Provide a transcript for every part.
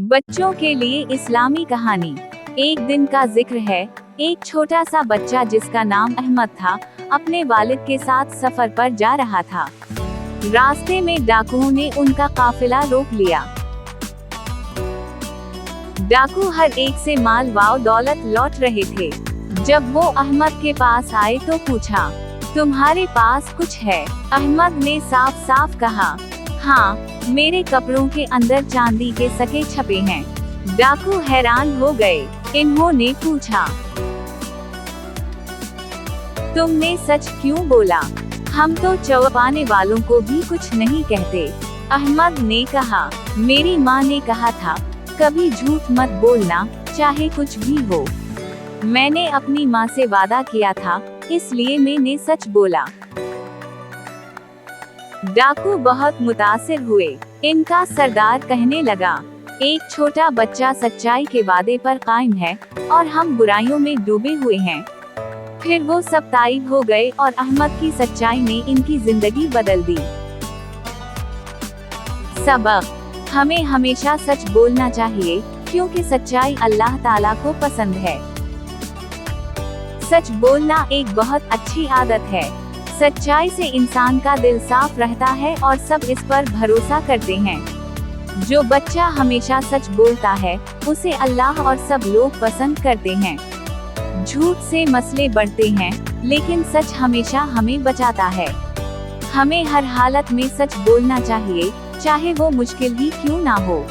बच्चों के लिए इस्लामी कहानी। एक दिन का जिक्र है। एक छोटा सा बच्चा जिसका नाम अहमद था, अपने वालिद के साथ सफर पर जा रहा था। रास्ते में डाकुओं ने उनका काफिला रोक लिया। डाकू हर एक से माल व दौलत लौट रहे थे। जब वो अहमद के पास आए तो पूछा, तुम्हारे पास कुछ है? अहमद ने साफ साफ कहा, हाँ, मेरे कपड़ों के अंदर चांदी के सके छपे हैं। डाकू हैरान हो गए। इन्होंने पूछा, तुमने सच क्यों बोला? हम तो चौपाने वालों को भी कुछ नहीं कहते। अहमद ने कहा, मेरी माँ ने कहा था, कभी झूठ मत बोलना, चाहे कुछ भी हो। मैंने अपनी माँ से वादा किया था, इसलिए मैंने सच बोला। डाकू बहुत मुतासिर हुए। इनका सरदार कहने लगा, एक छोटा बच्चा सच्चाई के वादे पर कायम है और हम बुराइयों में डूबे हुए हैं। फिर वो सब ताइब हो गए और अहमद की सच्चाई ने इनकी जिंदगी बदल दी। सबक, हमें हमेशा सच बोलना चाहिए, क्योंकि सच्चाई अल्लाह ताला को पसंद है। सच बोलना एक बहुत अच्छी आदत है। सच्चाई से इंसान का दिल साफ रहता है और सब इस पर भरोसा करते हैं। जो बच्चा हमेशा सच बोलता है, उसे अल्लाह और सब लोग पसंद करते हैं। झूठ से मसले बढ़ते हैं, लेकिन सच हमेशा हमें बचाता है। हमें हर हालत में सच बोलना चाहिए, चाहे वो मुश्किल ही क्यों ना हो।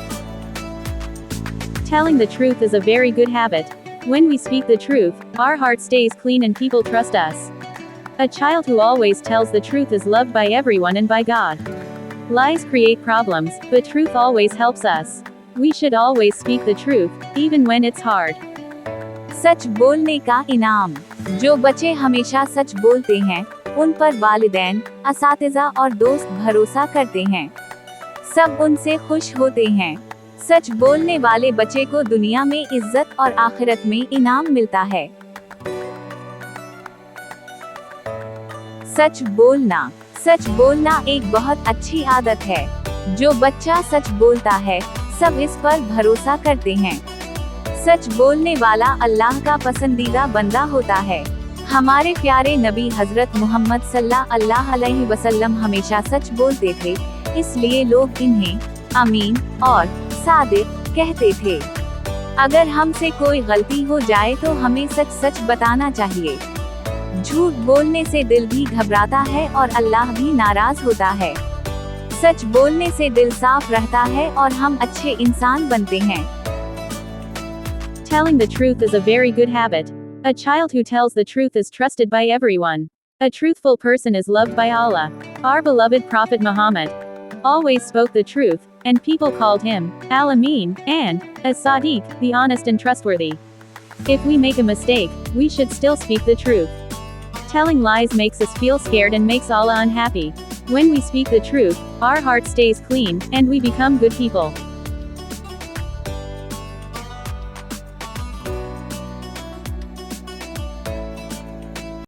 Telling the truth is a very good habit. When we speak the truth, our heart stays clean and people trust us. A child who always tells the truth is loved by everyone and by God. Lies create problems, but truth always helps us. We should always speak the truth, even when it's hard. सच बोलने का इनाम। जो बच्चे हमेशा सच बोलते हैं, उन पर वालिदैन, असातिज़ा और दोस्त भरोसा करते हैं। सब उनसे खुश होते हैं। सच बोलने वाले बच्चे को दुनिया में इज्जत और आखिरत में इनाम मिलता है। सच बोलना एक बहुत अच्छी आदत है। जो बच्चा सच बोलता है, सब इस पर भरोसा करते हैं। सच बोलने वाला अल्लाह का पसंदीदा बंदा होता है। हमारे प्यारे नबी हजरत मोहम्मद सल्लल्लाहु अलैहि वसल्लम हमेशा सच बोलते थे, इसलिए लोग इन्हें अमीन और सादिक कहते थे। अगर हमसे कोई गलती हो जाए तो हमें सच बताना चाहिए। झूठ बोलने से दिल भी घबराता है और अल्लाह भी नाराज होता है। सच बोलने से दिल साफ रहता है और हम अच्छे इंसान बनते हैं। Telling the truth is a very good habit. A child who tells the truth is trusted by everyone. A truthful person is loved by Allah. Our beloved Prophet Muhammad always spoke the truth, and people called him Al-Amin and As-Sadiq, the honest and trustworthy. If we make a mistake, we should still speak the truth. Telling lies makes us feel scared and makes Allah unhappy. When we speak the truth, our heart stays clean, and we become good people.